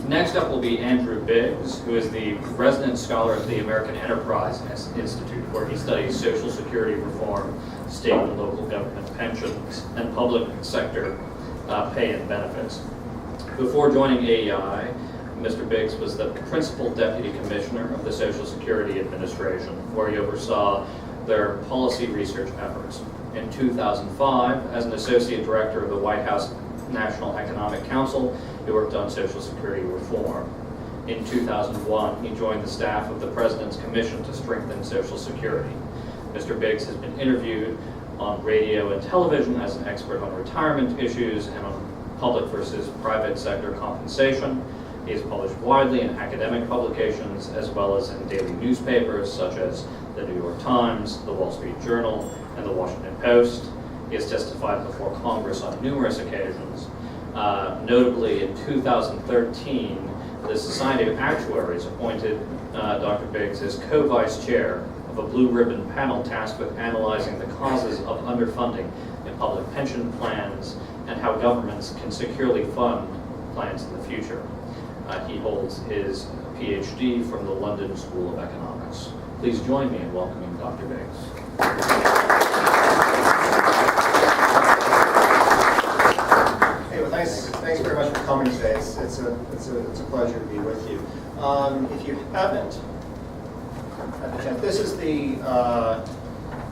Next up will be Andrew Biggs, who is the resident scholar at the American Enterprise Institute, where he studies Social Security reform, state and local government pensions, and public sector pay and benefits. Before joining AEI, Mr. Biggs was the Principal Deputy Commissioner of the Social Security Administration, where he oversaw their policy research efforts. In 2005, as an Associate Director of the White House National Economic Council, he worked on Social Security reform. In 2001, he joined the staff of the President's Commission to Strengthen Social Security. Mr. Biggs has been interviewed on radio and television as an expert on retirement issues and on public versus private sector compensation. He has published widely in academic publications as well as in daily newspapers such as the New York Times, the Wall Street Journal, and the Washington Post. He has testified before Congress on numerous occasions. Notably, in 2013, the Society of Actuaries appointed Dr. Biggs as co-vice chair of a blue ribbon panel tasked with analyzing the causes of underfunding in public pension plans and how governments can securely fund plans in the future. He holds his PhD from the London School of Economics. Please join me in welcoming Dr. Biggs. Thanks very much for coming today. It's a pleasure to be with you. If you haven't had the chance, this is the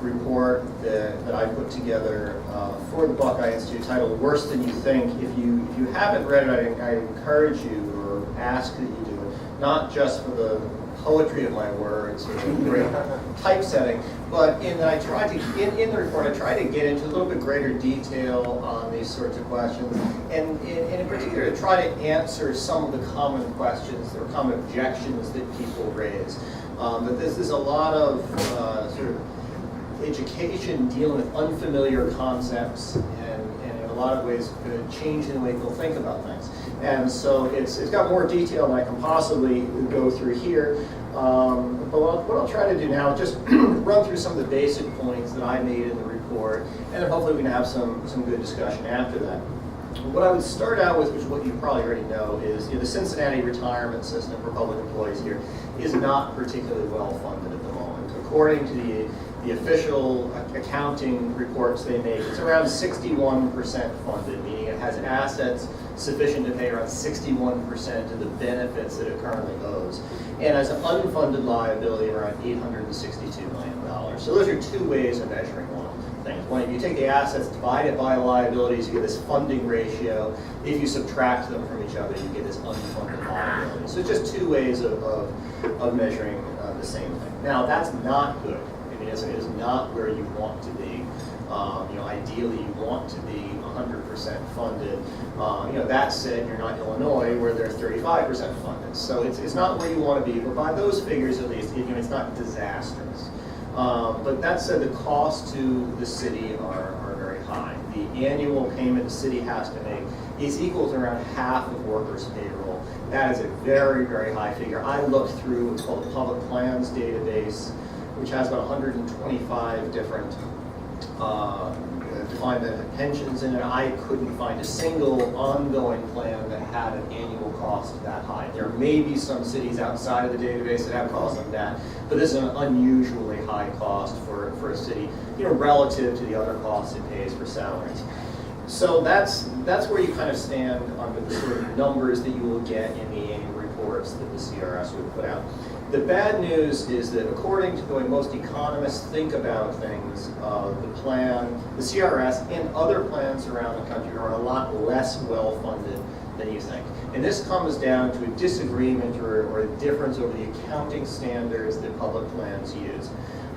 report that I put together for the Buckeye Institute titled "Worse Than You Think." If you haven't read it, I encourage you or ask that you do it, not just for the poetry of my words or great typesetting, but in the report I try to get into a little bit greater detail on these sorts of questions, and in particular to try to answer some of the common questions or common objections that people raise. But this is a lot of sort of education dealing with unfamiliar concepts and in a lot of ways changing the way people think about things. And so it's got more detail than I can possibly go through here. But what I'll try to do now is just run through some of the basic points that I made in the report, and then hopefully we can have some good discussion after that. What I would start out with, which is what you probably already know, is the Cincinnati retirement system for public employees here is not particularly well funded at the moment. According to the official accounting reports they make, it's around 61% funded, meaning it has assets sufficient to pay around 61% of the benefits that it currently owes, and has an unfunded liability of around $862 million. So those are two ways of measuring things. One, if you take the assets, divide it by liabilities, you get this funding ratio. If you subtract them from each other, you get this unfunded liability. So it's just two ways of measuring the same thing. Now, that's not good. I mean, it is not where you want to be. Ideally, you want to be 100% funded. That said, you're not Illinois, where they're 35% funded. So it's not where you want to be, but by those figures at least, it's not disastrous. But that said, the costs to the city are very high. The annual payment the city has to make is equal to around half of workers' payroll. That is a very, very high figure. I looked through what's called the Public Plans database, which has about 125 different defined benefit pensions in it. I couldn't find a single ongoing plan that had an annual cost that high. There may be some cities outside of the database that have costs like that, but this is an unusually high cost for a city, relative to the other costs it pays for salaries. So that's where you kind of stand under the sort of numbers that you will get in the annual reports that the CRS would put out. The bad news is that according to the way most economists think about things, the plan, the CRS, and other plans around the country are a lot less well-funded than you think. And this comes down to a disagreement or a difference over the accounting standards that public plans use.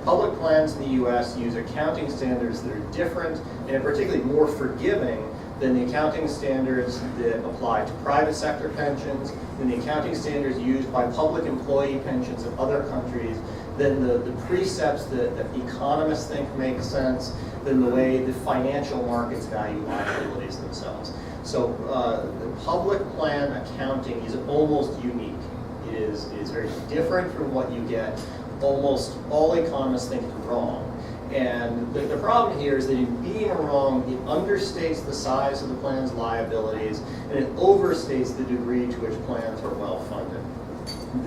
Public plans in the U.S. use accounting standards that are different and particularly more forgiving than the accounting standards that apply to private sector pensions, than the accounting standards used by public employee pensions in other countries, than the precepts that economists think make sense, than the way the financial markets value liabilities themselves. So the public plan accounting is almost unique. It is very different from what you get. Almost all economists think is wrong. And the problem here is that in being wrong, it understates the size of the plan's liabilities, and it overstates the degree to which plans are well funded.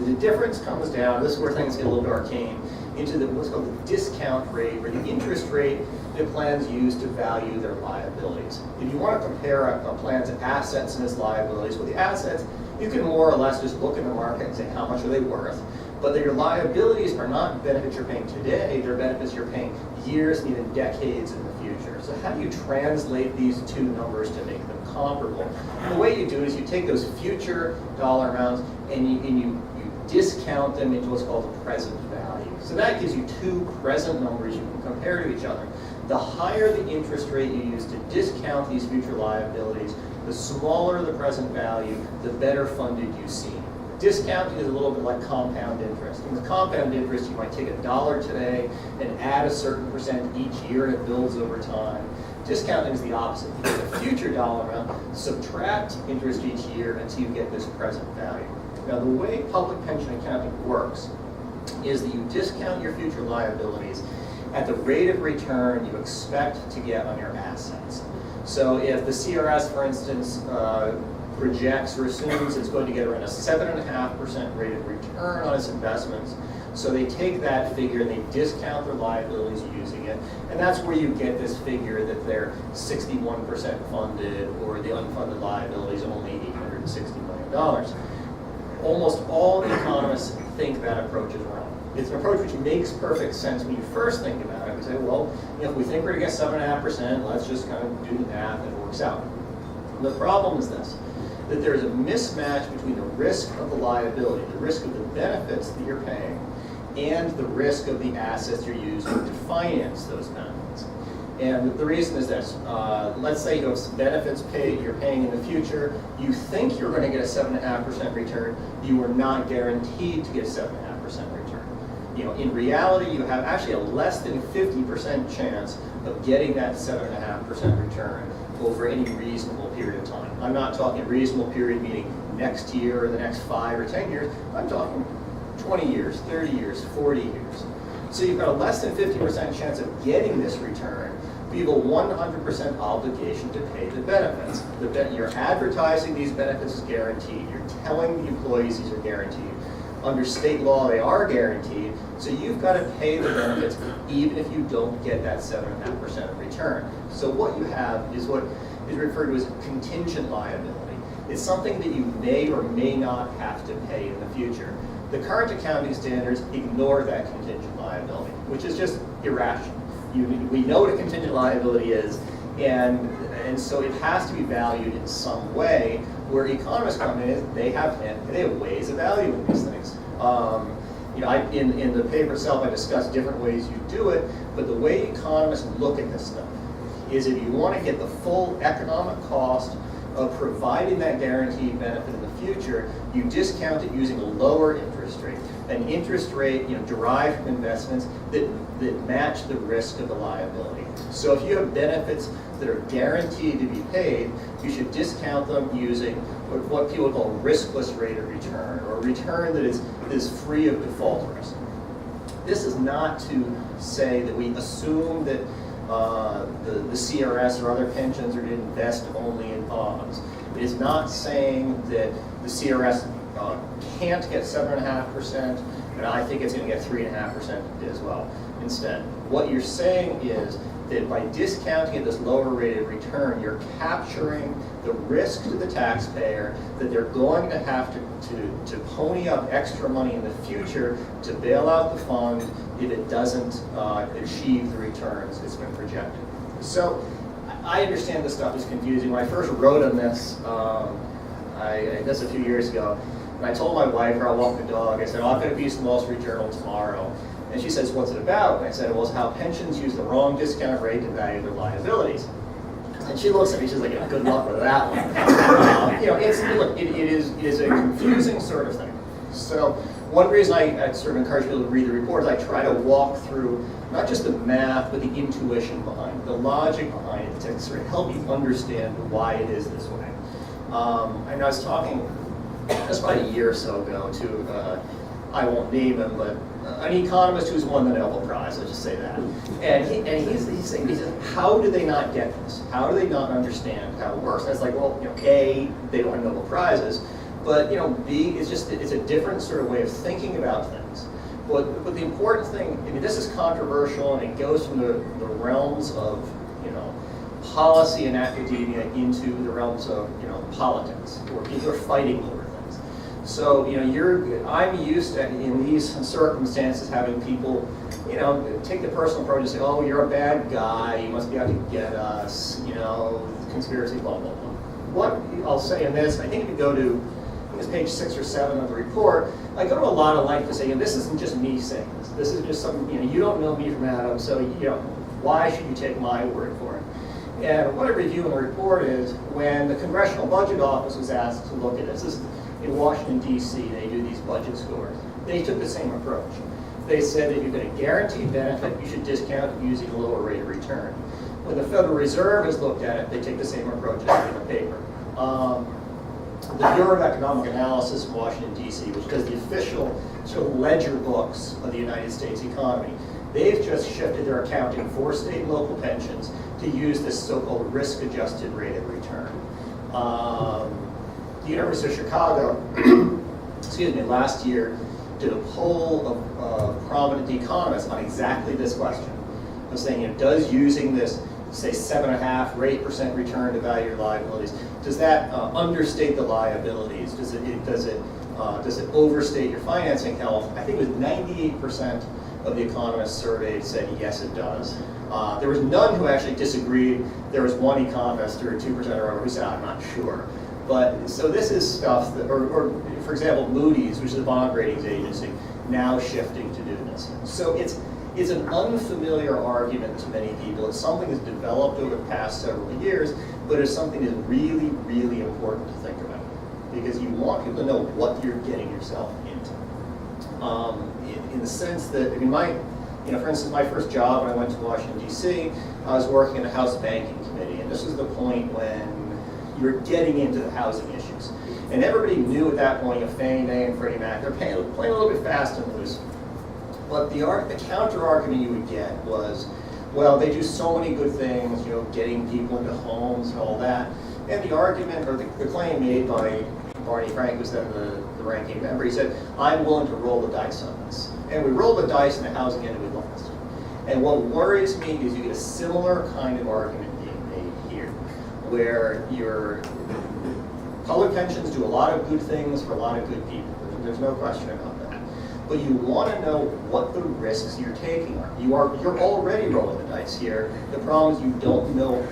The difference comes down, this is where things get a little bit arcane, into what's called the discount rate, or the interest rate that plans use to value their liabilities. If you want to compare a plan's assets and its liabilities, well, the assets, you can more or less just look in the market and say how much are they worth, but your liabilities are not benefits you're paying today, they're benefits you're paying years and even decades in the future. So how do you translate these two numbers to make them comparable? And the way you do it is you take those future dollar amounts and you discount them into what's called a present value. So that gives you two present numbers you can compare to each other. The higher the interest rate you use to discount these future liabilities, the smaller the present value, the better funded you seem. Discounting is a little bit like compound interest. And with compound interest, you might take $1 today and add a certain percent each year, and it builds over time. Discounting is the opposite. You take a future dollar amount, subtract interest each year until you get this present value. Now, the way public pension accounting works is that you discount your future liabilities at the rate of return you expect to get on your assets. So if the CRS, for instance, projects or assumes it's going to get around a 7.5% rate of return on its investments, so they take that figure and they discount their liabilities using it, and that's where you get this figure that they're 61% funded, or the unfunded liabilities are only $860 million. Almost all economists think that approach is wrong. It's an approach which makes perfect sense when you first think about it. We say, well, if we think we're going to get 7.5%, let's just kind of do the math and it works out. The problem is this, that there's a mismatch between the risk of the liability, the risk of the benefits that you're paying, and the risk of the assets you're using to finance those benefits. And the reason is this. Let's say you have some benefits you're paying in the future. You think you're going to get a 7.5% return. You are not guaranteed to get a 7.5% return. In reality, you have actually a less than 50% chance of getting that 7.5% return over any reasonable period of time. I'm not talking reasonable period meaning next year or the next 5 or 10 years. I'm talking 20 years, 30 years, 40 years. So you've got a less than 50% chance of getting this return, but you have a 100% obligation to pay the benefits. You're advertising these benefits as guaranteed. You're telling the employees these are guaranteed. Under state law, they are guaranteed, so you've got to pay the benefits even if you don't get that 7.5% of return. So what you have is what is referred to as contingent liability. It's something that you may or may not have to pay in the future. The current accounting standards ignore that contingent liability, which is just irrational. We know what a contingent liability is, and so it has to be valued in some way. Where economists come in, they have ways of valuing these things. In the paper itself, I discuss different ways you do it, but the way economists look at this stuff is if you want to get the full economic cost of providing that guaranteed benefit in the future, you discount it using a lower interest rate, an interest rate derived from investments that match the risk of the liability. So if you have benefits that are guaranteed to be paid, you should discount them using what people call a riskless rate of return, or a return that is free of default risk. This is not to say that we assume that the CRS or other pensions are to invest only in bonds. It is not saying that the CRS can't get 7.5%, and I think it's going to get 3.5% as well instead. What you're saying is that by discounting at this lower rate of return, you're capturing the risk to the taxpayer that they're going to have to pony up extra money in the future to bail out the fund if it doesn't achieve the returns it's been projected. So I understand this stuff is confusing. When I first wrote on this, I guess a few years ago, and I told my wife, or I walked the dog, I said, I'm going to be in the Wall Street Journal tomorrow. And she says, what's it about? And I said, well, it's how pensions use the wrong discount rate to value their liabilities. And she looks at me, she's like, yeah, good luck with that one. It is a confusing sort of thing. So one reason I sort of encourage people to read the report is I try to walk through not just the math, but the intuition behind it, the logic behind it, to sort of help you understand why it is this way. And I was talking just about a year or so ago to, I won't name him, but an economist who's won the Nobel Prize, let's just say that. And he's saying, he says, how do they not get this? How do they not understand how it works? And it's like, well, A, they don't have Nobel Prizes, but B, it's a different sort of way of thinking about things. But the important thing, I mean, this is controversial, and it goes from the realms of policy and academia into the realms of politics, where people are fighting over things. So I'm used to, in these circumstances, having people take the personal approach and say, oh, you're a bad guy, you must be out to get us, conspiracy, blah blah blah. What I'll say in this, I think if you go to it's page 6 or 7 of the report, I go to a lot of length to say, this isn't just me saying this. This is just some, you don't know me from Adam, so why should you take my word for it? And what I review in the report is when the Congressional Budget Office was asked to look at this is in Washington, D.C., they do these budget scores. They took the same approach. They said that if you're going to guarantee benefit, you should discount it using a lower rate of return. When the Federal Reserve has looked at it, they take the same approach as in the paper. The Bureau of Economic Analysis in Washington, D.C., which does the official sort of ledger books of the United States economy, they've just shifted their accounting for state and local pensions to use this so-called risk-adjusted rate of return. The University of Chicago, last year did a poll of prominent economists on exactly this question. Of saying, does using this, say 7.5% or 8% return to value your liabilities, does that understate the liabilities? Does it overstate your financing health? I think it was 98% of the economists surveyed said yes, it does. There was none who actually disagreed. There was one economist or 2% or whatever who said, I'm not sure. But so this is stuff that, or for example, Moody's, which is a bond ratings agency, now shifting to do this. So it's an unfamiliar argument to many people. It's something that's developed over the past several years, but it's something that's really, really important to think about because you want people to know what you're getting yourself into. In the sense that, I mean, for instance, my first job when I went to Washington, D.C., I was working in the House Banking Committee, and this was the point when you were getting into the housing issues. And everybody knew at that point, Fannie Mae and Freddie Mac, they're playing a little bit fast and loose. But the counter argument you would get was, well, they do so many good things, getting people into homes and all that. And the argument, or the claim made by Barney Frank, who was then the ranking member, he said, I'm willing to roll the dice on this. And we rolled the dice in the housing end and we lost. And what worries me is you get a similar kind of argument being made here, where your public pensions do a lot of good things for a lot of good people. There's no question about that. But you want to know what the risks you're taking are. You're already rolling the dice here. The problem is you don't know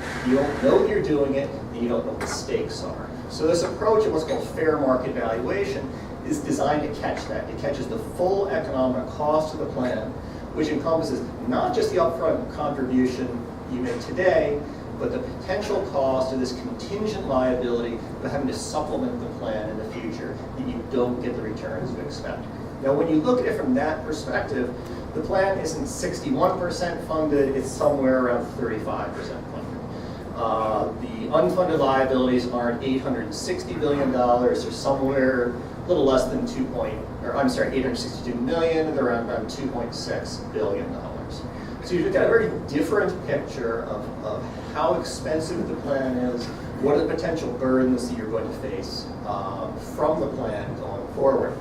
you're doing it, and you don't know what the stakes are. So this approach of what's called fair market valuation is designed to catch that. It catches the full economic cost of the plan, which encompasses not just the upfront contribution you make today, but the potential cost of this contingent liability of having to supplement the plan in the future that you don't get the returns you expect. Now, when you look at it from that perspective, the plan isn't 61% funded, it's somewhere around 35% funded. The unfunded liabilities aren't $860 billion, they're somewhere a little less than 862 million, they're around $2.6 billion. So you've got a very different picture of how expensive the plan is, what are the potential burdens that you're going to face from the plan going forward.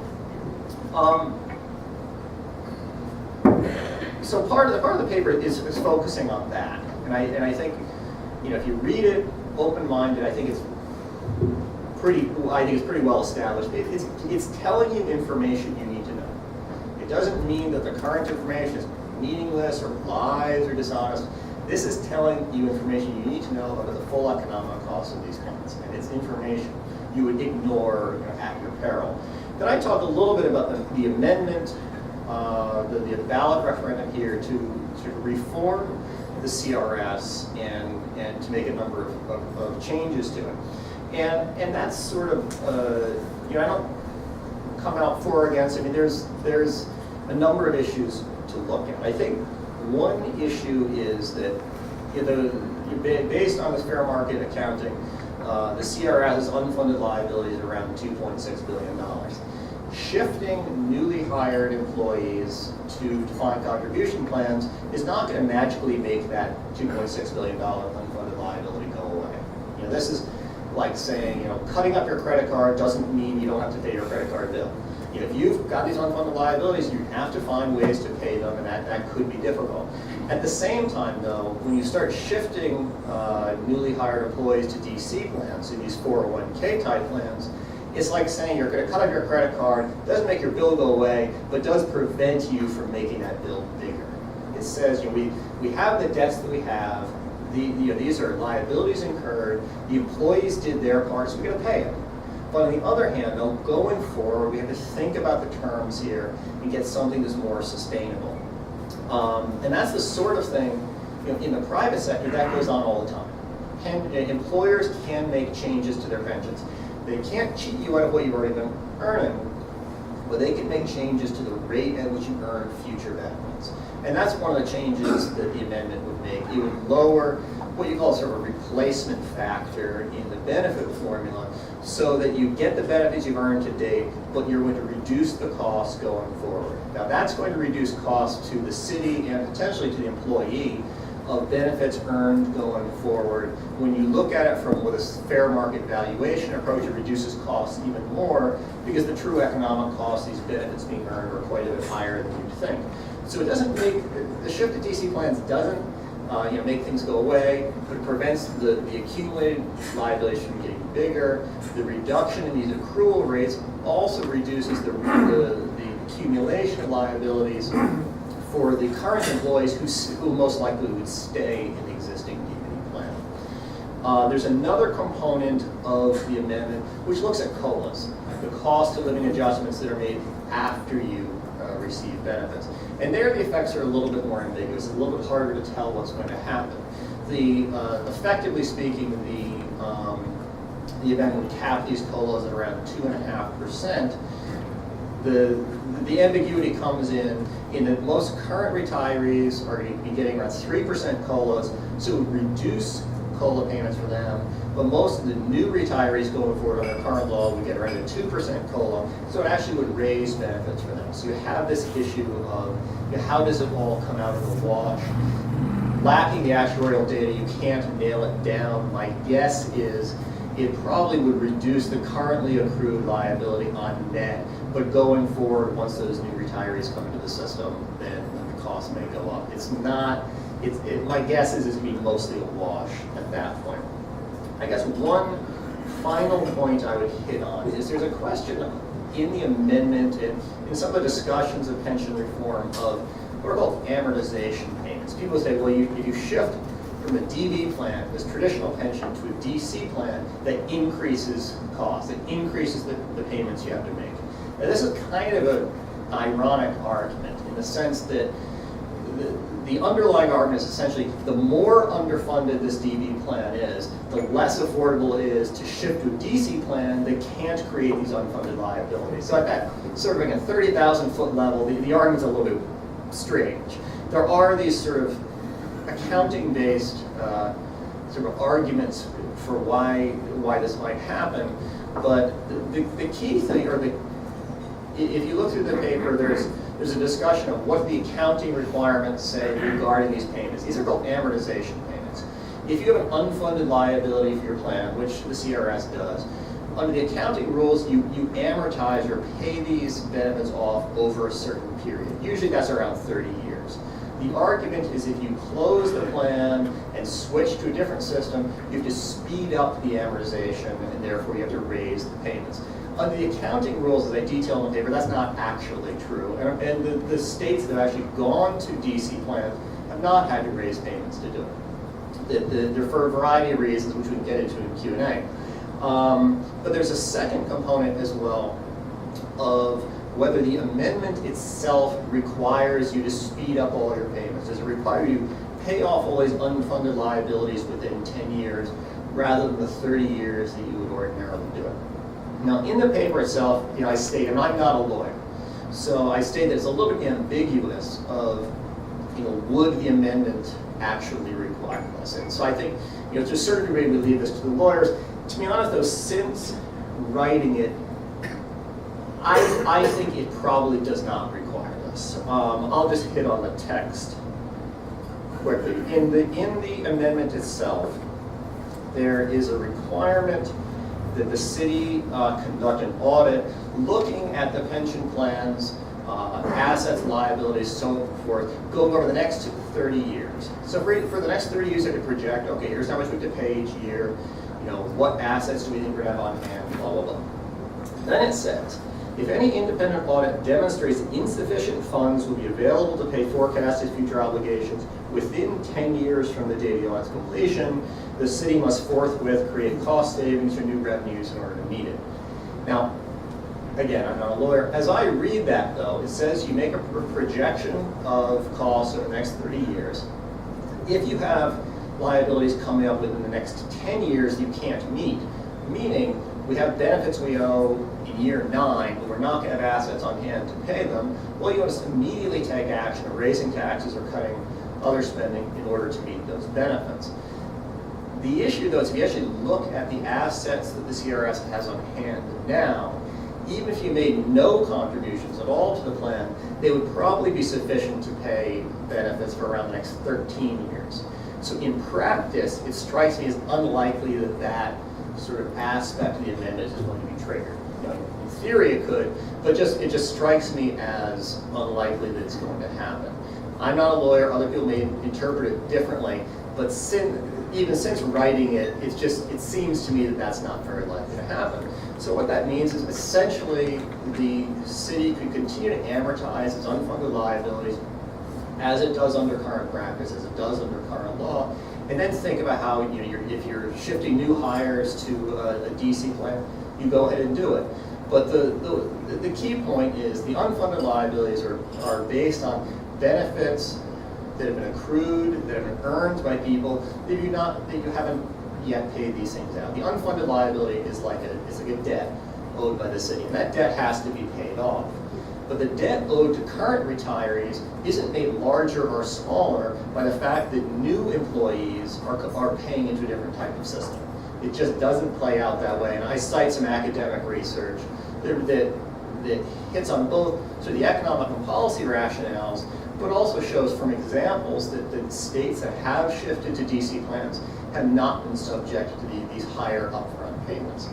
So part of the paper is focusing on that, and I think if you read it open-minded, I think it's pretty well established. It's telling you information you need to know. It doesn't mean that the current information is meaningless or lies or dishonest. This is telling you information you need to know about the full economic cost of these plans, and it's information you would ignore at your peril. Then I talked a little bit about the amendment, the ballot referendum here to reform the CRS and to make a number of changes to it. And that's sort of, I don't come out for or against. I mean, there's a number of issues to look at. I think one issue is that based on this fair market accounting, the CRS has unfunded liabilities around $2.6 billion. shifting newly hired employees to defined contribution plans is not going to magically make that $2.6 billion unfunded liability go away. You know, this is like saying, you know, cutting up your credit card doesn't mean you don't have to pay your credit card bill. You know, if you've got these unfunded liabilities, you have to find ways to pay them, and that could be difficult. At the same time, though, when you start shifting newly hired employees to DC plans, so these 401k type plans, it's like saying you're going to cut up your credit card, doesn't make your bill go away, but does prevent you from making that bill bigger. It says, you know, we have the debts that we have, these are liabilities incurred, the employees did their part, so we're going to pay them. But on the other hand, though, going forward, we have to think about the terms here and get something that's more sustainable. And that's the sort of thing, you know, in the private sector that goes on all the time. Employers can make changes to their pensions. They can't cheat you out of what you've already been earning, but they can make changes to the rate at which you earn future benefits. And that's one of the changes that the amendment would make. It would lower what you call sort of a replacement factor in the benefit formula so that you get the benefits you've earned to date, but you're going to reduce the costs going forward. Now that's going to reduce costs to the city and potentially to the employee of benefits earned going forward. When you look at it from with a fair market valuation approach, it reduces costs even more because the true economic costs of these benefits being earned are quite a bit higher than you'd think. So it doesn't make, the shift to DC plans doesn't make things go away, but it prevents the accumulated liabilities from getting bigger. The reduction in these accrual rates also reduces the accumulation of liabilities for the current employees who most likely would stay in the existing DB plan. There's another component of the amendment which looks at COLAs, the cost of living adjustments that are made after you receive benefits. And there the effects are a little bit more ambiguous, a little bit harder to tell what's going to happen. Effectively speaking, the event would cap these COLAs at around 2.5%. The ambiguity comes in that most current retirees are going to be getting around 3% COLAs, so it would reduce COLA payments for them. But most of the new retirees going forward under current law would get around a 2% COLA, so it actually would raise benefits for them. So you have this issue of, you know, how does it all come out in the wash? Lacking the actuarial data, you can't nail it down. My guess is it probably would reduce the currently accrued liability on net, but going forward, once those new retirees come into the system, then the cost may go up. It's not, my guess is it's going to be mostly a wash at that point. I guess one final point I would hit on is there's a question in the amendment and in some of the discussions of pension reform of what are called amortization payments. People say, well, if you shift from a DB plan, this traditional pension, to a DC plan, that increases costs, it increases the payments you have to make. Now, this is kind of an ironic argument in the sense that the underlying argument is essentially the more underfunded this DB plan is, the less affordable it is to shift to a DC plan that can't create these unfunded liabilities. So at that sort of like a 30,000 foot level, the argument's a little bit strange. There are these sort of accounting-based sort of arguments for why this might happen, but the key thing, or if you look through the paper, there's a discussion of what the accounting requirements say regarding these payments. These are called amortization payments. If you have an unfunded liability for your plan, which the CRS does, under the accounting rules, you amortize or pay these benefits off over a certain period. Usually that's around 30 years. The argument is if you close the plan and switch to a different system, you have to speed up the amortization, and therefore you have to raise the payments. Under the accounting rules that I detail in the paper, that's not actually true. And the states that have actually gone to DC plans have not had to raise payments to do it. They're for a variety of reasons, which we can get into in Q&A. But there's a second component as well of whether the amendment itself requires you to speed up all your payments. Does it require you to pay off all these unfunded liabilities within 10 years rather than the 30 years that you would ordinarily do it? Now, in the paper itself, I state, and I'm not a lawyer, so I state that it's a little bit ambiguous of, would the amendment actually require this? And so I think, to a certain degree, we leave this to the lawyers. To be honest, though, since writing it, I think it probably does not require this. I'll just hit on the text quickly. In the amendment itself, there is a requirement that the city conduct an audit looking at the pension plans, assets, liabilities, so forth, going over the next 30 years. So for the next 30 years, I could project, okay, here's how much we have to pay each year, what assets do we think we're going to have on hand, blah, blah, blah. Then it says, if any independent audit demonstrates insufficient funds will be available to pay forecasted future obligations within 10 years from the date of the audit's completion, the city must forthwith create cost savings or new revenues in order to meet it. Now, again, I'm not a lawyer. As I read that, though, it says you make a projection of costs over the next 30 years. If you have liabilities coming up within the next 10 years you can't meet, meaning we have benefits we owe in year 9, but we're not going to have assets on hand to pay them, well, you want to immediately take action of raising taxes or cutting other spending in order to meet those benefits. The issue, though, is if you actually look at the assets that the CRS has on hand now, even if you made no contributions at all to the plan, they would probably be sufficient to pay benefits for around the next 13 years. So in practice, it strikes me as unlikely that that sort of aspect of the amendment is going to be triggered. In theory it could, but it just strikes me as unlikely that it's going to happen. I'm not a lawyer, other people may interpret it differently, but even since writing it, it seems to me that that's not very likely to happen. So what that means is essentially the city could continue to amortize its unfunded liabilities as it does under current practice, as it does under current law, and then think about how if you're shifting new hires to a DC plan, you go ahead and do it. But the key point is the unfunded liabilities are based on benefits that have been accrued, that have been earned by people that you haven't yet paid these things out. The unfunded liability is like a debt owed by the city, and that debt has to be paid off. But the debt owed to current retirees isn't made larger or smaller by the fact that new employees are paying into a different type of system. It just doesn't play out that way. And I cite some academic research that hits on both sort of the economic and policy rationales, but also shows from examples that states that have shifted to DC plans have not been subjected to these higher upfront payments.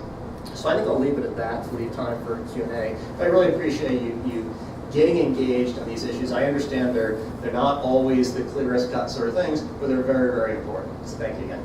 So I think I'll leave it at that to leave time for Q&A. I really appreciate you getting engaged on these issues. I understand they're not always the clearest cut sort of things, but they're very, very important. So thank you again.